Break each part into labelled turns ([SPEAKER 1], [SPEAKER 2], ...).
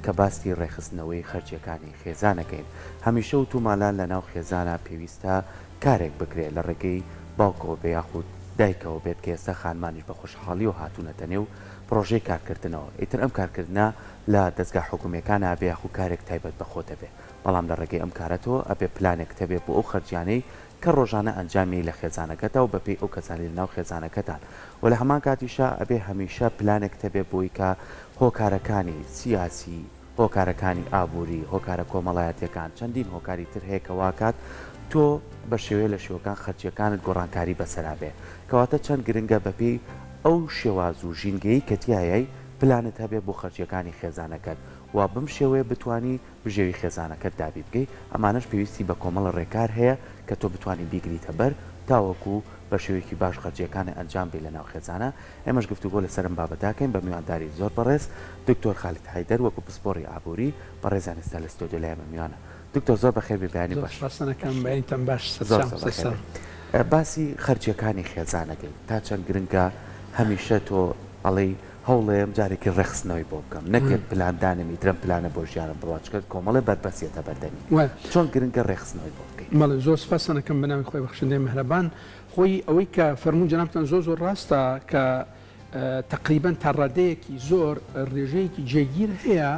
[SPEAKER 1] کە باستی ڕێخستنەوەی خەرجیەکانی خێزانەکەین. هەمیشە و تومالان لە ناو خێزانە پێویستە کارێک بکرێت لە ڕێگەی باوکەوە بە یاخود دایکەوە بێت کە ئێستا خانمانیش بە خۆشحاڵی و هاتوونەتە نێو پرۆژەی کارکردنەوە. ئیتر ئەم کارکردە لە دەستگا حکوومیەکانە ئەبێ یاخود کارێک تایبەت بەخۆتە بێ، بەڵام لە ڕێگەی ئەم کارەتەوە ئەبێ پلانێکتە بێ بۆ ئەو خەرجیانەی کە ڕۆژانە ئەنجامی لە خێزانەکەتە و بەپێی ئەو کەسانی لە ناو خێزانەکەتان و لە هەمان کاتیشە ئەبێ هەمیشە پلانێکتە بێ بۆی کە هۆکارەکانی سیاسی، هۆکارەکانی ئابووری، هۆکارە کۆمەڵایەتیەکان چەندین هۆکاری تر هەیە کە واکات تۆ بە شێوەیە لە شێوەکان خەرجیەکانت گۆڕانکاری بەسەرا بێ، کەواتە چەند گرنگە بەپێی ئەو شێواز و ژینگەی کەتیایە پلانت هەبێ بۆ خەرجیەکانی خێزانەکەت و بم شێوەیە بتانی بژێوی خێزانەکەت دابی بکەیت. ئەمانش پێویستی بە کۆمەڵ ڕێکار هەیە کە تۆ بتانی بیگریتە بەر تاوەکو بە شێوەیەکی باش خەرجیەکانی ئەنجام بێ لە ناو خێزانە. ئێمەش گفتوگۆ لەسەرم بابەتاکەین بە میوانداری زۆر بەڕێز دکتۆر خالید حەیدەر وەکو پسپۆڕی ئابووری بەڕێزان ئێستا لە ستۆدیۆ لای ئێمە میوانە. دکتۆر زۆر بەخێر بێبیانی باش. باسی خەرجیەکانی خێزانەکەی تا چەند گرنگە هەمیشە تۆ ئەڵێی هەوڵێم جارێکی ڕێخستنەوەی بۆ بکەم نەکرد پلاندانمی درەم پلانە بۆ ژیانم بڕواچکرد کۆمەڵێ بەربەسیێتە بەردەمی چۆن گرنگە ڕێخستنەوەی بۆ بکەیت.
[SPEAKER 2] مەڵێ زۆر سپاسانەکەم بەناوی خۆی بەخشندەی مهرەبان. خۆی ئەوەی کە فەرموون جەنابتان زۆر ڕاستە کە تقریبەن تا ڕادەیەکی زۆر ڕێژەیەکی جێگیر هەیە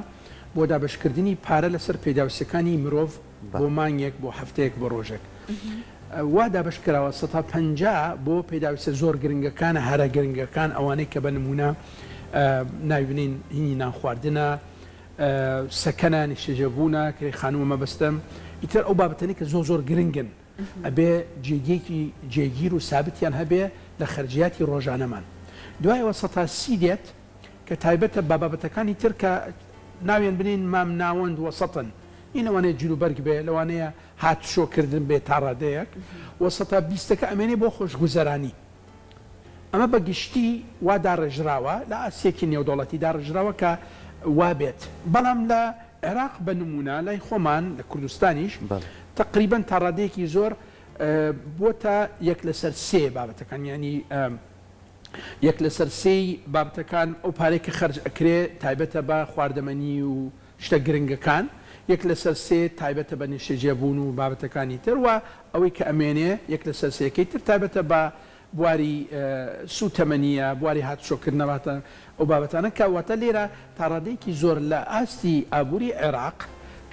[SPEAKER 2] بۆ دابشکردنی پارە لەسەر پێداویستەکانی مرۆڤ بۆ مانگێک بۆ هەفتەیەک بۆ ڕۆژێک. وا دابشکراوە 150 بۆ پێداویستە زۆر گرنگەکانە هەرە گرنگەکان ئەوانەی کە بە نمونە ناوبینین هینی نانخواردنە، سەکەنانی شێژەبوونە کە خانووە مەبەستم، ئیتر ئەو بابەتەنی کە زۆر گرنگن ئەبێ جێگەیەکی جێگیر و سابتیان هەبێ لە خەرجیاتی ڕۆژانەمان. دوایەوە 130 دێت کە تایبەتە بە بابەتەکانی تر کە ناوێن بنین مام ناوەند وەسەتن، اینەوانەیە جلوبەرگ بێ، لەوانەیە هاتشۆکردن بێ تا ڕادەیەک و 120ەکە ئەمێنێ بۆ خۆشگوزەرانی. ئەمە بە گشتی وا داڕێژراوە لە ئاسیەکی نێودەوڵەتی داڕێژراوە کە وابێت، بەڵام لە عێراق بە نمونە لای خۆمان لە کوردستانیش تقریبا تا ڕادەیەکی زۆر بۆتە 1/3 بابەتەکان، ینی 1/3 بابەتەکان ئەو پارەی کە خەرج ئەکرێ تایبەتە بە خواردەمەنی و شتە گرنگەکان، 1/3 تایبەتە بە نیشتەجێبوون و بابەتەکانی تر و ئەوەی کە ئەمێنێ 1/3ەکەی تر تایبەتە بە بواری سوتەمەنیە، بواری هاتشۆکردنەواتە ئەو بابەتانە کەواتە لێرە تا ڕادەیەکی زۆر لە ئاستی ئابووری عێراق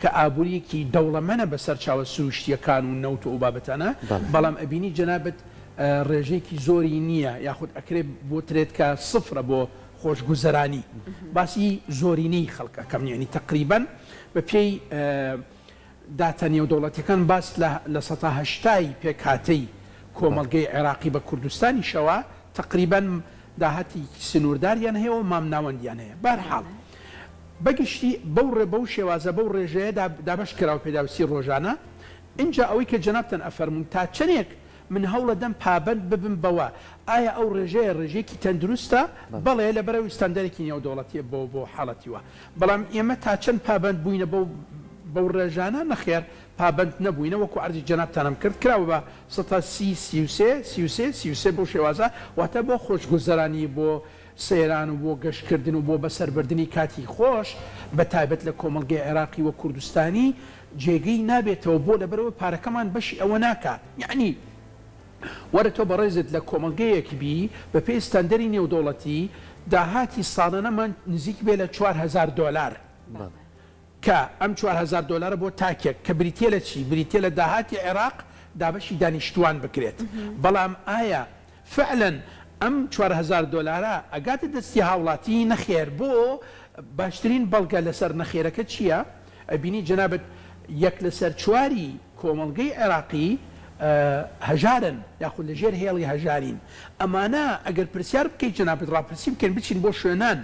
[SPEAKER 2] کە ئابووریەکی دەوڵەمەنە بەسەر چاوە سروشتیەکان و نەوت و ئەو بابەتانە، بەڵام ئەبینی جەنابەت ڕێژەیەکی زۆری نییە یاخود ئەکرێ بۆترێت کە سفرە بۆ خۆشگوزەرانی. باسی زۆرینەی خەڵکەکەم یعنی تقریبا بە پێی داتە نێودەوڵەتیەکان باس لە 180 پێکهاتەی کۆمەڵگەی عێراقی بە کوردستانی شەوە تقریبا داهاتی سنوورداریان هەیە و مام ناوەندیان هەیە. بەرحاڵ بەگشتی بەو شێوازە بەو ڕێژەیە دابش کراوە پێداویستی ڕۆژانە. اینجا ئەوەی کە جەنابتان ئەفەرمون تا چەندێک من هەوڵە دەم پابند ببم بەوە ئایا ئەو ڕێژەیە ڕێژێکی تەندروستە بەڵێ لە بەرەوەی ستاندەرێکی نێودەوڵەتیە بۆ حاڵەتیوە، بەڵام ئێمە تا چەند پابند بووینە بەو ڕێژانە نەخێر پابند نەبووینە وەکو عەرزی جەنابتانم کرد کراوە بە 133 بۆ شێوازە واتە بۆ خۆشگوزەرانی بۆ سەیران و بۆ گەشتکردن و بۆ بەسەربردننی کاتی خۆش بە تایبەت لە کۆمەڵگەی عێراقی و کوردستانی جێگەی نابێتەوە بۆ لەبەرەوە پارەکەمان بەشی ئەوە ناکات. یعنی وەرە تۆ بەڕێزت لە کۆمەڵگەیەکی بی بە پێی ستاندەری نێودەوڵەتی داهاتی ساڵانەمان نزیک بێ لە $4,000 کە ئەم $4,000 بۆ تاکێک کە بریتە لە چی؟ بریتە لە داهاتی عێراق دابەشی دانیشتوان بکرێت. بەڵام ئایا فعلەن ئەم $4,000 ئەگاتە دەستی هاوڵاتی نەخێر بۆ باشترین بەڵگە لەسەر نەخێرەکە چییە؟ ئەبینی جەنابەت 1/4 کۆمەڵگەی عێراقی هەژارن یاخود لە ژێر هێڵی هەژارین. ئەمانە ئەگەر پرسیار بکەیت جەنابەت ڕاپرسی بکەن بچین بۆ شوێنان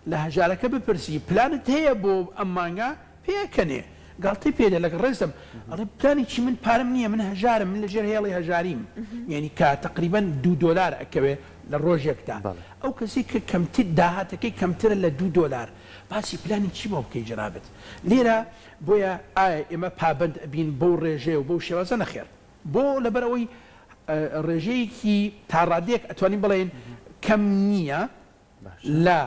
[SPEAKER 2] لە هەژارەکە بپرسی پلانت هەیە بۆ ئەم مانگە پێکەنێ گاڵتەی پێدە لەگە ڕێزم ئەڵێ پلانی چی من پارەم نییە من هەژارم من لە ژێر هێڵی هەژاریم، یعنی کە تقریبا $2 ئەکەوێ لە ڕۆژێکدا. ئەو کەسی کە کەمتر داهاتەکەی کەمترە لە $2 باسی پلانی چی بۆ بکەی جەنابەت؟ لێرە بۆیە ئایا ئێمە پابند ئەبین بەو ڕێژێ و بەو شێوازە نەخێر بۆ لەبەرەوەی ڕێژەیەکی تا ڕادێک ئەتوانین بڵێن کەم نییە لە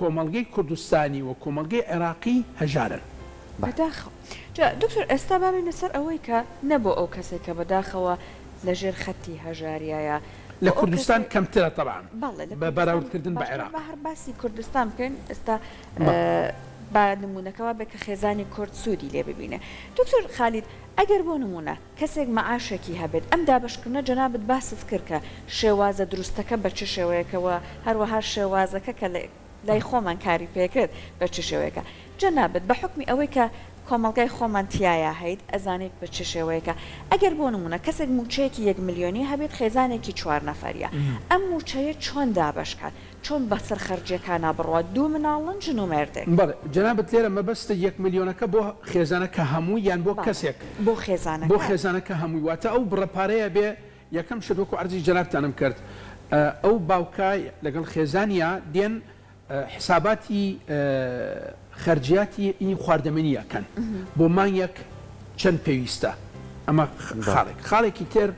[SPEAKER 2] کۆمەڵگەی کوردستانی و کۆمەڵگەی عێراقی هەژارن.
[SPEAKER 3] بەداخەوە دکتۆر ئێستا بابین لەسەر ئەوەی کە نەبوو ئەو کەسێک کە بەداخەوە لەژێر خەتی هەژاریایە
[SPEAKER 2] لە کوردستان کەمترە طبعا بە بەراوردکردن بە عێراق.
[SPEAKER 3] هەر باسی کوردستان بکەین ئێستا با نمونونەکەەوە بێ کە خێزانی کورد سوودی لێ ببینێ. دکتۆر خالید ئەگەر بۆ نمونە کەسێک مەعاشێکی هەبێت ئەم دابشکردنە جەنابەت باست کرد کە شێوازە دروستەکە بە چ شێوەیەکەوە هەروەها شێوازەکە کە لای خۆمان کاری پێکرد بە چ شێوەیەکە جەنابەت بە حکمی ئەوەی کە کۆمەڵگای خۆمان تایە هەیت ئەزانێت بە چ شێوەیەکە ئەگەر بۆ نمونە کەسێک موچەیەکی 1 ملیۆنی هەبێت خێزانێکی 4 نەفەریە ئەم موچەیە چۆن دابشکات چۆن بەسەر خەرجیەکانە بڕوات 2 مناڵن ژن و مێردێک.
[SPEAKER 2] بەڵێ جەنابەت لێرە مەبەستە 1 ملیۆنەکە بۆ خێزانەکە هەموو یان بۆ کەسێک
[SPEAKER 3] بۆ
[SPEAKER 2] خێزانەکە هەمووی واتە ئەو بڕەپارەیە بێ یەکەم شتوەکو عەرزی جەنابتانم کرد ئەو باوکای لەگەڵ خێزانیا دێن حساباتی خەرجیاتی ئینی خواردەمەنیەکەن بۆ مانگێک چەند پێویستە ئەمە خاڵێکی تر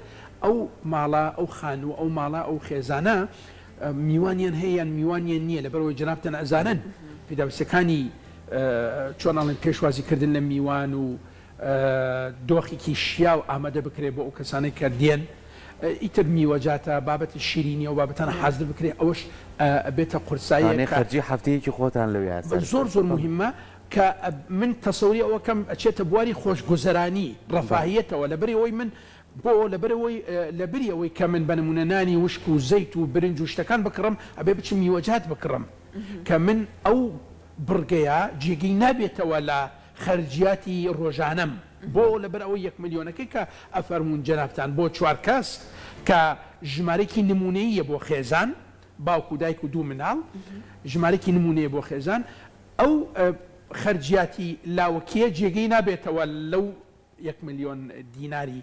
[SPEAKER 2] ئەو ماڵە ئەو خانوو ئەو ماڵە ئەو خێزانە میوانیان هەیە یان میوانیان نییە لەبەرەوەی جەنابتان ئەزانن پێداویستەکانی چۆناڵێن پێشوازیکردن لە میوان و دۆخێکی شیا و ئامادە بکرێت بۆ ئەو کەسانەی کە دێن ئیتر میوەجاتە بابەتی شیرینی و بابەتانە حازر بکرێت ئەوەش بێتە قورسایی
[SPEAKER 1] خەرجی هەفتەیەکی خۆتان لەوێ
[SPEAKER 2] زۆر مهمە کە من تەسەوری ئەوە کەم ئەچێتە بواری خۆشگوزەرانی ڕەفاهیەتەوە لەبەرەوەی من بۆ لەبەرەوەی کە من بەنمونە نانی وشک و زەیت و برنج و شتەکان بکڕم ئەبێ بچم میوەجات بکڕم کە من ئەو بڕگەیە جێگەی نابێتەوە لە خەرجیاتی ڕۆژانەم بۆ لەبەر ئەوەی 1 ملیۆنەکەی کە ئەفەرمونون جەنابتان بۆ 4 کەس کە ژمارەی نمونەیە بۆ خێزان باوکو دایک و 2 مناڵ ژمارەی نمونەیە بۆ خێزان ئەو خەرجیاتی لاوەکیە جێگەی نابێتەوە لەو 1 ملیۆن دیناری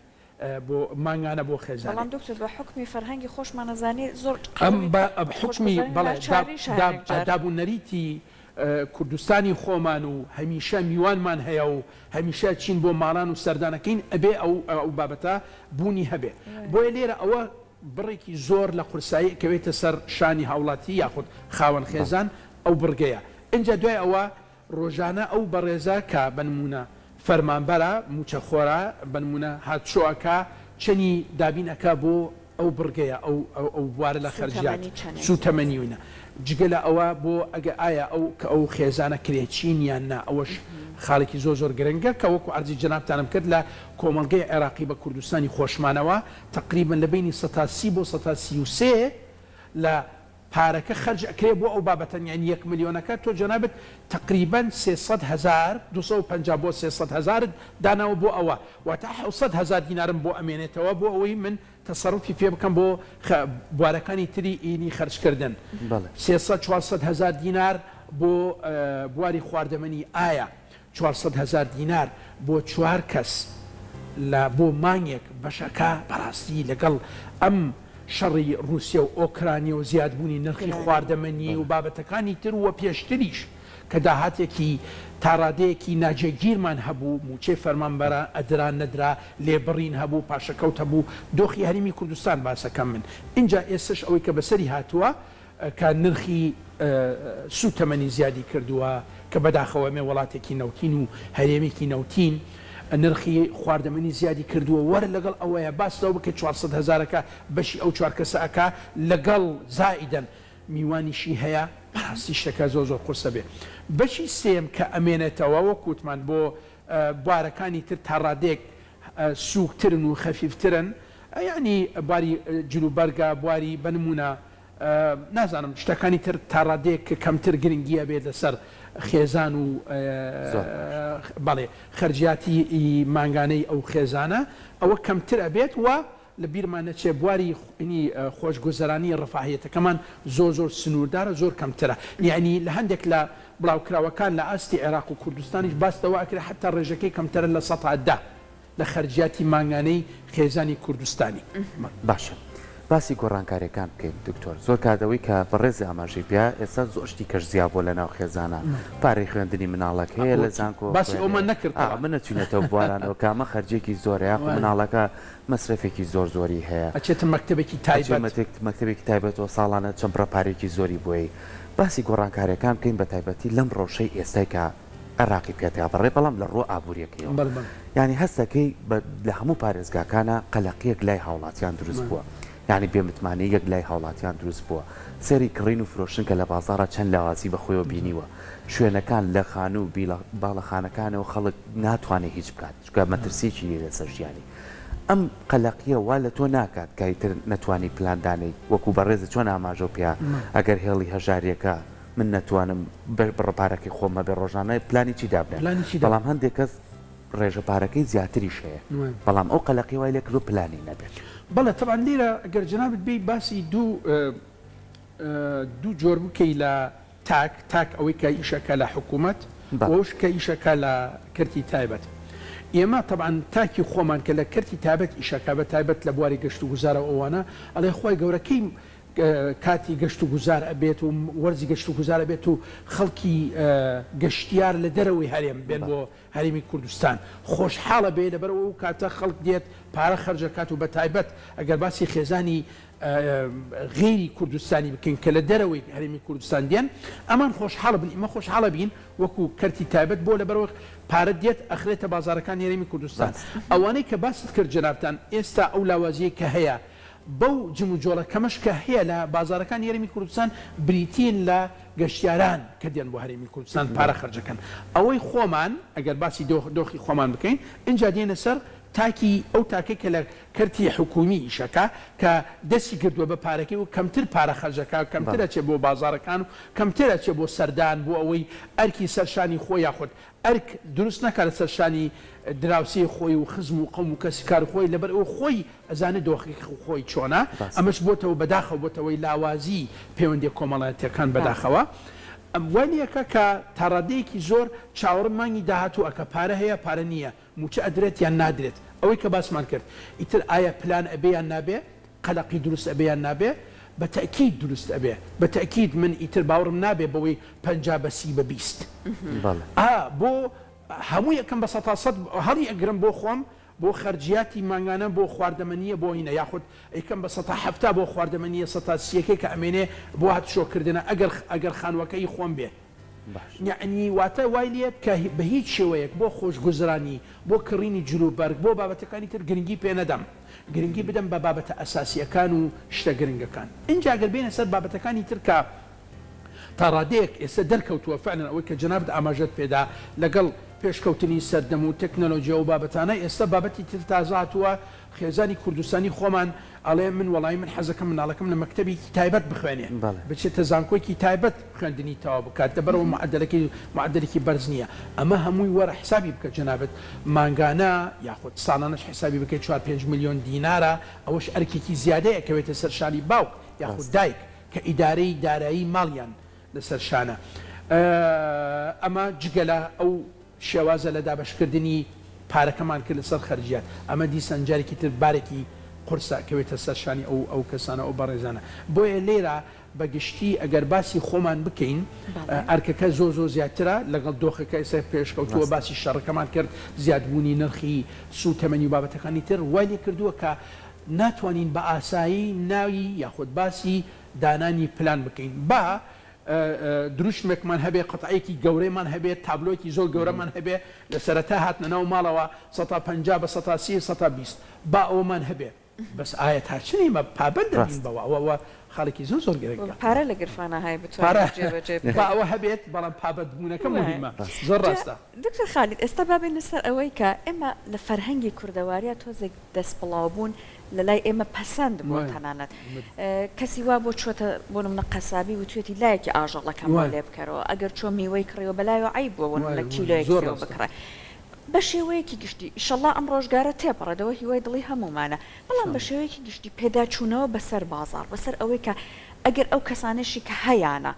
[SPEAKER 2] بۆ مانگانە بۆ خێزان.
[SPEAKER 3] بەڵام دکتۆر بە حکمی فەرهەنگی خۆشمانەزانی زۆر
[SPEAKER 2] ئەم بە حکمی دابوونەریتی کوردستانی خۆمان و هەمیشە میوانمان هەیە و هەمیشە چین بۆ ماڵان و سەردانەکەین ئەبێ ئەو بابەتە بوونی هەبێ بۆیە لێرە ئەوە بڕێکی زۆر لە قورسایی کەوێتە سەر شانی هاوڵاتی یاخود خاوەن خێزان ئەو بڕگەیە اینجا دوای ئەوە ڕۆژانە ئەو بەڕێزە کە بنمونە فەرمانبەرە موچەخۆرە بنمونە هاتشۆەکە چەنی دابینەکە بۆ ئەو بڕگەیە ئەو بوارە لە خەرجیات سوتەمەنیونە جگە لە ئەوە بۆ ئەگە ئایا ئەو خێزانە کرێچین یان نا ئەوەش خاڵێکی زۆر گرنگە کە وەکو عەرزی جەنابتانم کرد لە کۆمەڵگەی عێراقی بە کوردستانی خۆشمانەوە تقریبا لە بینی 130 بۆ 133 لە پارەکە خەرج ئەکرێ بۆ ئەو بابەتەن یان 1 ملیۆنەکە تۆ جەنابەت تقریبا 300,000 250 بۆ 300,000 داناوە بۆ ئەوە واتە 700,000 دینارم بۆ ئەمێنێتەوە بۆ ئەوەی من تەسەڕوفی پێ بکەم بۆ بوارەکانی تری ئینی خەرجکردن 300-400,000 دینار بۆ بواری خواردەمەنی ئایا 400,000 دینار بۆ 4 کەس بۆ مانگێک بەشەکە بەڕاستی لەگەڵ ئەم شەڕی رووسیا و ئۆکرانیا و زیادبوونی نرخی خواردەمەنی و بابەتەکانی تر وە پێشتریش کە داهاتێکی تاڕادەیەکی ناجێگیرمان هەبوو موچەی فەرمانبەرە ئەدرا نەدرا لێبڕین هەبوو پاشەکەوت هەبوو دۆخی هەرمی کوردستان باسەکەم من اینجا ئێستش ئەوەی کە بەسەری هاتووە کە نرخی سوتەمەنی زیادی کردووە کە بەداخەوە مێ وڵاتێکی نەوتین و هەرێمێکی نەوتین نرخی خواردەمەنی زیادی کردووە وەرە لەگەڵ ئەوەیە باسەوە بکە 400,000ەکە بەشی ئەو 4 کەسەکە لەگەڵ زائیدەن میوانیشی هەیە بەڕاستی شتەکە زۆر قورسە بێ بەشی سێم کە ئەمێنێتەوە وەکوتمان بۆ بوارەکانی تر تاڕادێک سووکترن و خەفیفترن یعنی بواری جلوبەرگە بواری بنمونە نازانم شتەکانی تر تاڕادێک کە کەمتر گرنگیە بێت لەسەر خێزان و بەڵێ خەرجیاتی مانگانەی ئەو خێزانە ئەوە کەمتر ئەبێت وە لە بیرمان نەچێ بواری خۆشگوزەرانی ڕەفاهیەتەکەمان زۆر سنووردارە زۆر کەمترە یعنی لە هەندێک لە بڵاوکراوەکان لە ئاستی عێراق و کوردستانیش باستەوە ئەکرێت حتا ڕێژەکەی کەمترە لە 100 لە خەرجیاتی مانگانەی خێزانی کوردستانی
[SPEAKER 1] باشە باسی گۆڕانکاریەکان بکەین دکتۆر زۆر کاتەوەی کە بەڕێزی ئاماژەی پێ ئێستا زۆشتی کەش زیاد بۆ لە ناو خێزانە پارەی خوێندنی مناڵەکە هەیە لە زانکۆ
[SPEAKER 2] باسی ئەومان نەکرد
[SPEAKER 1] من نەچوونێتەوە بوارانەوە کامە خەرجێکی زۆرەیە مناڵەکە مەسرفێکی زۆری هەیە
[SPEAKER 2] ئەچێتە مەکتەبێکی تایبەت
[SPEAKER 1] مەکتەبێکی تایبەتەوە ساڵانە چەند ڕەپارێکی زۆری بۆی باسی گۆڕانکاریەکان بکەین بە تایبەتی لەم ڕۆژەی ئێستای کە عێراقی پێتیاپەڕێ بەڵام لە ڕۆ ئابوووریەکەیەوە ینی هەستەکەی لە هەموو پارێزگاکانە قەلەقیەک لای هاوڵاتیان دروست بووە ینی بێمتمانی یەک لای هاوڵاتیان دروست بووە سەری کڕین و فرۆشن کە لە بازارە چەند لاوازی بەخۆیەوە بینیوە شوێنەکان لە خان و باڵەخانەکانەوە خەڵک ناتوانێت هیچ بکات چکە مەترسێکی لەسەر ژیانی ئەم قەلەقیە وا لە تۆ ناکات کایتر نەتوانی پلاندانەی وەکو بەڕێزە چۆن ئاماژە پیا ئەگەر هێڵی هەژاریەکە من نەتوانم بڕپارەکەی خۆمە بێ ڕۆژانە پلانی چی دابنێ بەڵام هەندێک کەس ڕێژەپارەکەی زیاتریش هەیە بەڵام ئەو قەلەقی وای لێ کردو پلانی نەبێت
[SPEAKER 2] بەڵێ طبعا لێرە ئەگەر جنابت بێ باسی دوو جۆر بکەی لە تاک ئەوەی کە ئیشەکە لە حکوومەت ئەوش کە ئیشەکە لە کردی تایبەت ئێمە طبعا تاکی خۆمان کە لە کردی تایبەت ئیشەکە بە تایبەت لە بواری گەشت و گوزارە ئەوانە ئەڵێ خۆی گەورەکەی کاتی گەشت و گوزار ئەبێت و وەرزی گەشت و گوزار بێت و خەڵکی گەشتیار لە دەرەوەی هەرێم بێن بۆ هەرێمی کوردستان خۆشحاڵە بێ لەبەرەوە و کاتە خەڵک دێت پارە خەرجەکات و بە تایبەت ئەگەر باسی خێزانی غیری کوردستانی بکەین کە لە دەرەوەی هەرێمی کوردستان دێن ئەمان خۆشحاڵە بن ئمە خۆشحاڵە بین وەکو کەرتی تایبەت بۆ لەبەرەوە پارە دێت ئەخرێتە بازارەکان هەرێمی کوردستان ئەوانەی کە باست کرد جنابتان ئێستا ئەو لاوازیە کە هەیە بەو جم و جۆڵە کەمەش کە هەیە لە بازارەکان هەرێمی کوردستان بریتین لە گەشتیاران کە دێن بۆ هەرێمی کوردستان پارە خەرجەکەن ئەوەی خۆمان ئەگەر باسی دۆخی خۆمان بکەین اینجا دێنە سەر تاکی ئەو تاکەی کە لە کردی حکومی ئیشەکە کە دەستی کردووە بە پارەکەی و کەمتر پارە خەرجەکە کەمترە چێ بۆ بازارەکان و کەمترە چێ بۆ سەردان بۆ ئەوەی ئەرکی سەرشانی خۆی یاخود ئەرک دروست نەکات لە سەرشانی دراوسی خۆی و خزم و قەوم و کەسی کار خۆی لەبەر ئەو خۆی ئەزانێت دۆخی خۆی چۆنە ئەمەش بۆتەوە بەداخەوە بۆتەوەی لاوازی پەیوەندی کۆمەڵایەتیەکان بەداخەوە وانیەکە کە تاڕادەیەکی زۆر چاوەڕ مانگی داهاتوو ئەکە پارە هەیە پارە نییە موچە ئەدرێت یان نادرێت ئەوەی کە باسمان کرد ئیتر ئایا پلان ئەبێ یان نابێ قەلەقی دروست ئەبێ یان نابێ بە تەکید دروست ئەبێ بە تەکید من ئیتر باوەڕم نابێ بەوەی 50 بە 30 بە 20 بۆ هەموو یەکەم بە 100 هەڵی ئەگرم بۆ خۆم بۆ خەرجیاتی مانگانە بۆ خواردەمەنیە بۆ هینە یاخود ئەیکەم بە 170 بۆ خواردەمەنیە 130ەکەی کە ئەمێنێ بۆ هاتشۆکردنە ئەگەر خانوەکەی خۆم بێ یعنی واتە وای لێت کە بە هیچ شێوەیەک بۆ خۆشگوزرانی بۆ کڕینی جلوبەرگ بۆ بابەتەکانی تر گرنگی پێ نەدەم گرنگی بدەم بە بابەتە ئەساسیەکان و شتە گرنگەکان اینجا گەر بێنە سەر بابەتەکانی تر کە تا ڕادەیەک ئێستا دەرکەوتووە فعلا ئەوەی کە جنابت ئاماژەت پێدا لەگەڵ پێشکەوتنی سەردەم و تەکنۆلۆژیا و بابەتانە ئێستا بابەتی تر تازاتوە خێزانی کوردستانی خۆمان ئەڵێ من وەڵی من حەزەکەم مناڵەکەم لە مەکتەبێکی تایبەت بخوێنێ بچێتە زانکۆیکی تایبەت خوێندنی تەواو بکات دەبەرەوە معدلێکی بەرز نییە ئەمە هەمووی وەرە حسابی بکە جنابەت مانگانە یاخود ساڵانەش حسابی بکەیت 4-5 میلیۆن دینارە ئەوەش ئەرکێکی زیادەیە کەوێتە سەر شانی باوک یاخود دایک کە ئیدارەی دارایی ماڵیان لەسەر شانە ئەمە جگەلە ئەو شێوازە لە دابشکردنی پارەکەمان کرد لەسەر خەرجیات ئەمە دیسان جارێکی تر بارێکی قورسە کەوێتە سەرشانی ئەو کەسانە ئەو بەڕێزانە بۆیە لێرە بەگشتی ئەگەر باسی خۆمان بکەین ئەرکەکە زۆر زیاترە لەگەڵ دۆخەکە ئێستا پێشکەوتووە باسی شەڕەکەمان کرد زیادبوونی نرخی سوتەمەنی و بابەتەکانی تر وای لێ کردووە کە ناتوانین بە ئاسایی ناوی یاخود باسی دانانی پلان بکەین با دروشمێکمان هەبێ قەتعەیەکی گەورەیمان هەبێت تابلۆیەکی زۆر گەورەمان هەبێ لە سەرەتا هاتنە ناو ماڵەوە 150 بە 130 120 با ئەومان هەبێ بەس ئایا تا چنی مە پابەت دەبین بەوە ئەوە خاڵێکی زۆر گرنگە
[SPEAKER 3] پارە لە گرفانە هەیە بتوانێت
[SPEAKER 2] با ئەوە هەبێت بەڵام پابەت بوونەکە مهمە زۆر ڕاستە
[SPEAKER 3] دکتۆر خالید ئێستا بابێنە سەر ئەوەی کە ئێمە لە فەرهەنگی کوردەواریە تۆزێک دەستپڵاوبوون لە لای ئێمە پەسەند بۆ تەنانەت کەسی وا بۆ چۆتە بۆ منە قەسابی و توێتی لایەکی ئاژەڵەکەم لێ بکەرەوە ئەگەر چۆ میوەی کڕیەوە بەلایەوە عیب بووە لە کیلۆیەک بکڕێ بە شێوەیەکی گشتی ئیشەڵڵا ئەم ڕۆژگارە تێپەڕێتەوە هیوای دڵی هەمومانە بەڵام بە شێوەیەکی گشتی پێداچوونەوە بەسەر بازار بەسەر ئەوەی کە ئەگەر ئەو کەسانشی کە هەیەە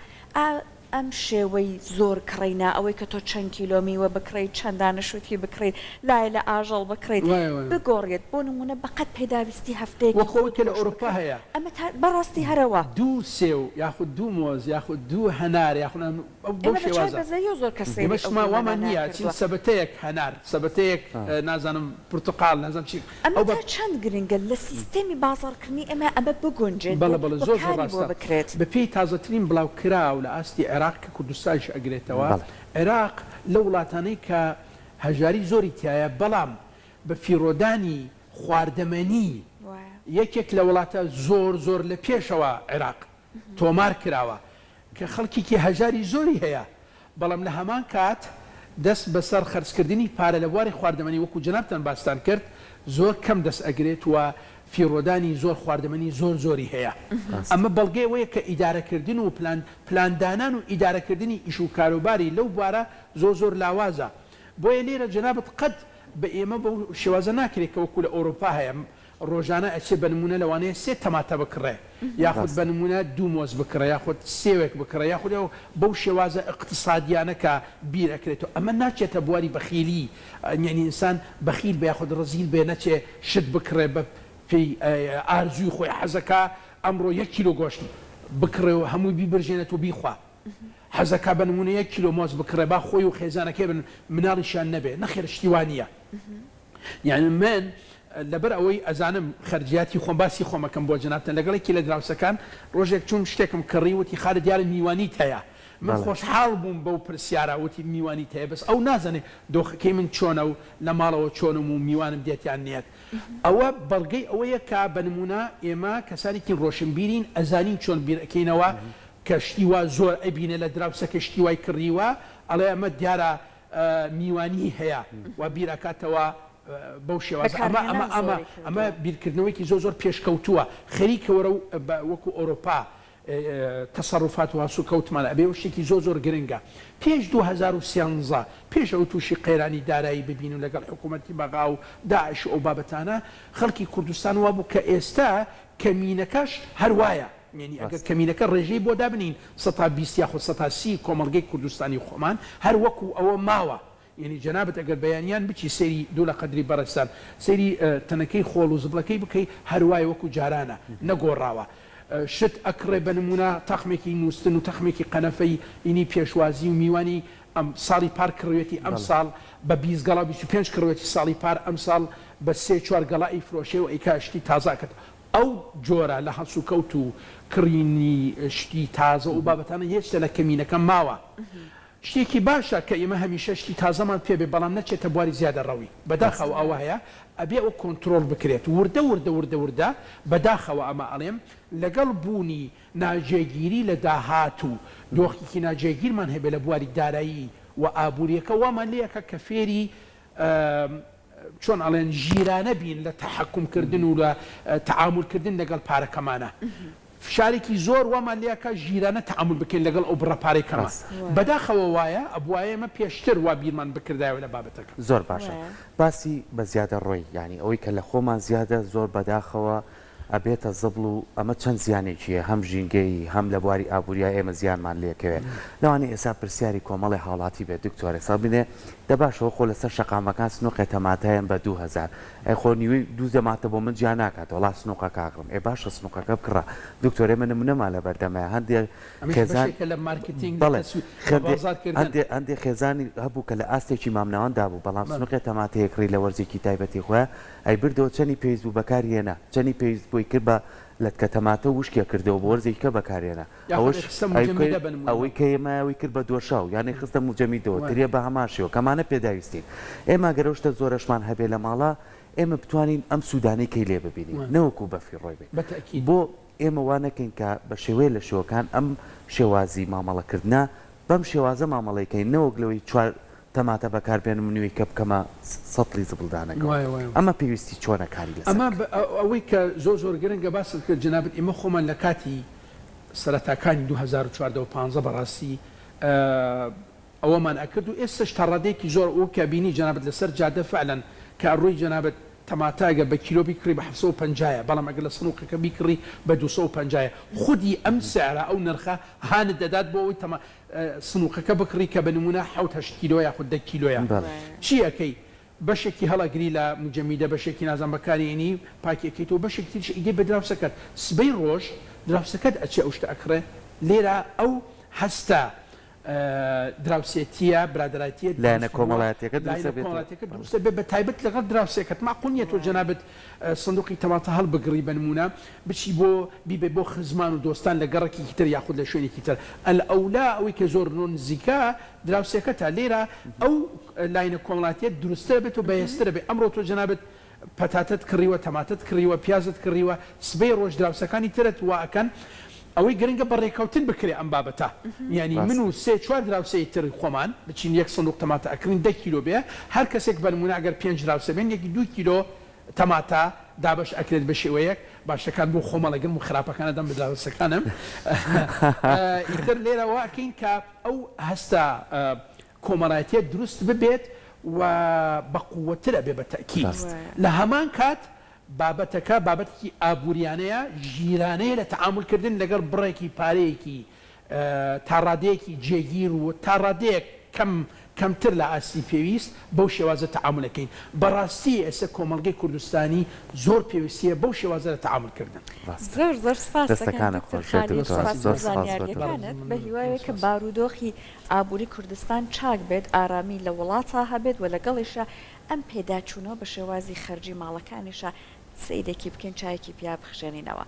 [SPEAKER 3] ئەم شێوەی زۆر کڕینا ئەوەی کە تۆ چەند کیلۆمیوە بکڕیت چەندانە شوێتی بکڕیت لای لە ئاژەڵ بکڕیت بگۆڕێت بۆ نمونە بەقەت پێداویستی هەفتەیە
[SPEAKER 2] وەکەوەکە لە ئەوروپا هەیە
[SPEAKER 3] ئەمە بەڕاستی هەرەوە
[SPEAKER 2] دوو سێو یاخود دوو مۆز یاخود دوو هەنار یاخود بەو شێوازە
[SPEAKER 3] زۆر کەسێ
[SPEAKER 2] وەمان نییە چین سەبەتەیەک هەنار سەبەتەیەک نازانم پرتقال نازانم چی
[SPEAKER 3] ئەمە چەند گرنگە لە سیستەمی بازاڕکردنی ئەمە بگونجێت
[SPEAKER 2] بەڵێ زۆر بکرێت بە پێی تازەترین بڵاوکراو لە ئاستی عێراق کە کوردستانش ئەگرێتەوە عێراق لە وڵاتانەی کە هەژاری زۆری تایە بەڵام بە فیرۆدانی خواردەمەنی یەکێک لە وڵاتە زۆر لە پێشەوە عێراق تۆمار کراوە کە خەڵکیکی هەژاری زۆری هەیە بەڵام لە هەمان کات دەست بەسەر خەرجکردنی پارە لە بواری خواردەمەنی وەکو جەنابتان باستان کرد زۆر کەم دەست ئەگرێت وە فیرۆدانی زۆر خواردەمەنی زۆری هەیە ئەمە بەڵگەیەوەیە کە ئیدارەکردن و پلاندانان و ئیدارەکردنی ئیش و کاروباری لەو بوارە زۆر لاوازە بۆیە لێرە جەنابەت قەت بە ئێمە بە شێوازە ناکرێت کە وەکو لە ئەوروپا هەیە ڕۆژانە ئەچێ بە نمونە لەوانەیە 3 تەماتە بکڕێ یاخود بە نمونە 2 مۆز بکڕە یاخود سێوێک بکڕە یاخود بەو شێوازە اقتصادیانە کە بیر ئەکرێتەوە ئەمە ناچێتە بواری بەخیلی یعنی ئینسان بەخیل بە یاخود ڕزیل بێ نەچێ شت بکڕێ بە پێی ئارزووی خۆی حەزەکە ئەمڕۆ 1 کیلۆ گۆشت بکڕێەوە هەمووی بیبرژێنێت و بیخوا حەزەکە بە نمونە 1 کیلۆ مۆز بکڕێ با خۆی و خێزانەکەی بن مناڵیشان نەبێ نەخێر شتیوانیە یعنی من لەبەر ئەوەی ئەزانم خەرجیاتی خۆم باسی خۆمەکەم بۆ جەنابتان لەگەڵێکی لە دراوسەکان ڕۆژێک چوون شتێکم کڕی وتی خارە دیارە میوانیت هەیە من خۆشحاڵ بووم بەو پرسیارە وتی میوانیت هەیە بەس ئەو نازانێ دۆخەکەی من چۆنە و لە ماڵەوە چۆنم و میوانم دێتیان نیەت ئەوە بەڵگەی ئەوەیە کا بە نمونە ئێمە کەسانێکی ڕۆشنبیرین ئەزانین چۆن بیرەکەینەوە کە شتی وا زۆر ئەبینە لە دراوسەکە شتی وای کڕیوە ئەڵێ ئەمە دیارە میوانی هەیە و بیرەکاتەوە بەو شێوازە ئەمە بیرکردنەوەیکی زۆر پێشکەوتووە خەریکەوەرە وەکو ئەوروپا تەسەڕوفات و هەسوکەوتمانە ئەبێ شتێکی زۆر گرنگە پێش 2013 پێش ئەو تووشی قەیرانی دارایی ببین و لەگەڵ حکوومەتی بەغا و داعش ئەو بابەتانە خەڵکی کوردستان وا بوو کە ئێستا کەمینەکەش هەروایە یعنی ئەگەر کەمینەکە ڕێژەی بۆ دابنین 120 یاخود 130 کۆمەڵگەی کوردستانی خۆمان هەر وەکو ئەوە ماوە یعنی جەنابەت ئەگەر بەیانیان بچی سەیری دوو لە قەدری بەڕێستان سەیری تەنەکەی خۆڵ و زبڵەکەی بکەی هەروای وەکو جارانە نەگۆڕاوە شت ئەکڕێ بە نمونە تەخمێکی نووسن و تەخمێکی قەنەفەی ئینی پێشوازی و میوانی ئەم ساڵی پار کڕوێتی ئەم ساڵ بە 20 گەڵا 25 کڕوێتی ساڵی پار ئەم ساڵ بە 3-4 گەڵای فرۆشێ و ئەیکاشتی تازاکەت ئەو جۆرە لە هەسوکەوت و کڕینی شتی تازە و بابەتانە هێشتا لە کەمینەکە ماوە شتێکی باشە کە ئێمە هەمیشە شتی تازەمان پێبێ بەڵام نەچێتە بواری زیادە ڕەوی بەداخەوە ئەوە هەیە ئەبێ ئەو کۆنتترۆل بکرێت وردە بەداخەوە ئەمە ئەڵێم لەگەڵ بوونی ناجێگیری لە داهات و دۆخێکی ناجێگیرمان هەبێ لە بواری دارایی و ئابوووریەکە وامان لەیەکە کە فێری چۆن ئەڵێن ژیرانە بین لە تەحەکومکردن و لە تەعاملکردن لەگەڵ پارەکەمانە فشارێکی زۆر وامان لەکە ژیرانە تەعامل بکەین لەگەڵ ئەو بڕەپارێکەمە بەداخەوە وایە ئەبوایە ئەمە پێشتر وا بیرمان بکردایەوە لە بابەتەکە
[SPEAKER 1] زۆر باشە باسی بە زیادە ڕۆی ینی ئەوەی کە لە خۆمان زیادە زۆر بەداخەوە ئەبێتە زەبڵ و ئەمە چەند زیانێکیە هەم ژینگەی هەم لە بواری ئابووریا ئێمە زیانمان لێکەوێت لەوانێ ئێستا پرسیاری کۆمەڵی هاوڵاتی بێت دکتۆرە سا بنێ دەباشەوە خۆ لەسەر شەقامەکان سنووقێ تەماتایان بە 2000 ئەی خۆ نیوەی 2 دەماتە بۆ من جیان ناکات وڵات سنووقە کاکڕم ئێ باشە سنووقەکە بکڕە دکتۆرێ من نمونەما لە بەردەمای هەندێک هەندێک خێزانی هەبوو کە لە ئاستێکی مامناواندا بوو بەڵام سنووقێ تەماتەیەکڕی لە وەرزێکی تایبەتی خۆیان ئەی بردەوە چەنی پێویست بوو بەکارهێنا چەنی پێویست بووی کرد بە لەتکە تەماتە وشکە کردەوە بۆ وەرزێککە بەکارێنە ئەوەی کە ئێمەوی کرد بە دۆشاو یانی خستە موجەمیدەوە تریە بە هەماشەوە کەمانە پێداویستین ئێمە گەرەشتە زۆرەشمان هەبێ لە ماڵە ئێمە بتوانین ئەم سوودانەی لێ ببینین نەوەکو بەفی ڕۆی بێت بۆ ئێمە وانەکەین کە بە شێوەیە لە شێوەکان ئەم شێوازی مامەڵەکردە بەم شێوازە مامەڵەکەی نەوەگلەوەی چوار تەماتە بەکاربێنم نوێی کە بکەمە سەڵی زبڵدانەکە ئەمە پێویستی چۆنە کاری لە
[SPEAKER 2] ئەمە ئەوەی کە زۆر گرنگە باست کرد جنابەت ئێمە خۆمان لە کاتی سەرەتاکانی 2014 بەڕاستی ئەوەمان ئەکرد و ئێستش تا ڕادێکی زۆر ئەو کە بینی جنابەت لەسەر جادە فعلەن کە ڕووی جنابەت تەماتاگە بە کیلۆ بیکڕی بە 750 بەڵام ئەگەر لە سنووقەکە بیکڕی بە 250 خودی ئەم سعرە ئەو نرخە هانت دەدات بۆ ئەوی سنووقەکە بکڕی کە بە نمونە 7 کیلۆ یاخود 10 کیلۆیە چی ئەەکەی بەشێکی هەڵەگری لە مجەمیدە بەشێکی نازان بەکارێنی پاکیەکەیتەوە بەشێکی تریش ئیدی بە دراوسەکەت سبەی ڕۆژ دراوسەکەت ئەچێ ئەو شتە ئەکڕێ لێرە ئەو هەستە دراوسێتیە برادرایەتیە
[SPEAKER 1] لایەنە کۆمەڵایەتەکە
[SPEAKER 2] دروستە بێت بە تایبەت لەگەڵ دراوسێکت ماقونیە تۆ جەنابەت سندوقی تەماتە هەڵ بگری بە نمونە بچی بۆ بیبێ بۆ خزمان و دۆستان لە گەڕێکی تر یاخود لە شوێنێکی تر ئەولا ئەوەی کە زۆر نزیکە دراوسێکە تا لێرە ئەو لاینە کۆمەڵایەتیە دروستە بێت و بەهێزترە بێت ئەمڕۆ تۆ جەنابەت پەتاتت کڕیوە تەماتت کڕیوە پیازت کڕیوە سبەی ڕۆژ دراوسەکانی ترت واکەن ئەوەی گرنگە بەڕێکەوتن بکرێ ئەم بابەتە ینی من و سێ چوار دراوسەی تر خۆمان بچین یەک سندوق تەماتە ئەکرین 10 کیلۆ بێ هەر کەسێک بە نمونە ئەگەر 5 دراوسە بێن یەکی 2 کیلۆ تەماتە دابش ئەکرێت بە شێوەیەک باشەکان بۆ خۆمەڵەگەن و خراپەکانە دەم بە دراوسەکانم ئیتر لێرەوە ئەکەین کە ئەو هەستە کۆمەڵایەتیە دروست ببێت و بەقووەترە بێ بە تەکید لە هەمان کات بابەتەکە بابەتێکی ئابوووریانەیە ژیرانەیە لە تەعاملکردن لەگەڵ بڕێکی پارەیەکی تاڕادەیەکی جێگیر و تاڕادەیەک کەمتر لە ئاسی پێویست بەو شێوازە تەعاملەکەین بەڕاستی ئێستا کۆمەڵگەی کوردستانی زۆر پێویستیە بەو شێوازە لە تەعاملکردن
[SPEAKER 3] زۆر زۆر سپاسەکانت بە هیوایە کە بارودۆخی ئابووری کوردستان چاک بێت ئارامی لە وڵاتە هەبێت و لەگەڵیشە ئەم پێداچوونەوە بە شێوازی خەرجی ماڵەکانیشە سیدێکی بکەین چایەکی پیا بخشێنینەوە